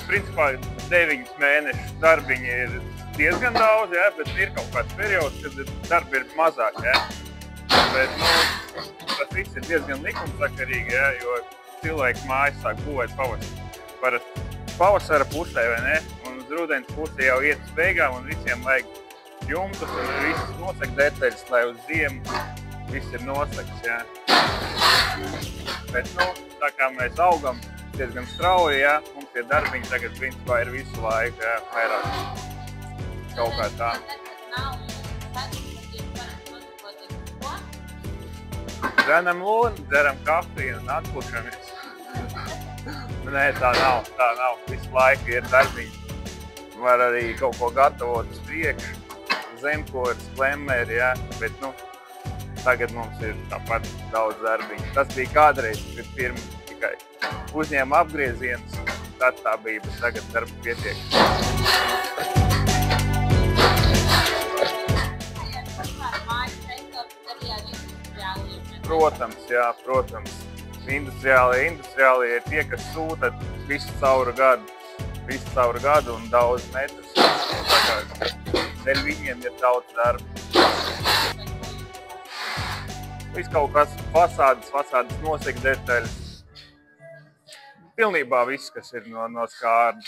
principā 9 mēnešu darbiņi ir diezgan daudz, ja, bet ir kaut kāds periods, kad darbi ir mazāk. Ja. Bet, tas viss ir diezgan likumsakarīgi, ja, jo cilvēki mājas sāk būvēt pavasara pusē, vai ne? Un uz rudens pusē jau iet uz beigām, un visiem vajag jumtus un visas nosaka detaļas, lai uz ziemu viss ir nosaks. Ja. Bet, tā kā mēs augam diezgan strauji, ja, mums tie darbiņi tagad principā ir visu laiku, ja, vairāk kaut kā tā. Dzenam lūni, dzeram kafiju un atpušamies. Nē, tā nav. Visu laiku ir darbiņi. Var arī kaut ko gatavot uz priekšu, zemkoris, klemeri, ja, bet, tagad mums ir tāpat daudz darbiņu. Tas bija kādreiz, kad pirms tikai uzņēma apgriezienus, tad tā bija, bet tagad darba pietiek. Protams, jā, protams. Industriāli ir tie, kas sūta visu cauru gadu un daudz metrus. Dēļ viņiem ir daudz darba. Viss kaut kas fasādes nosaka detaļas. Pilnībā viss, kas ir no skārda.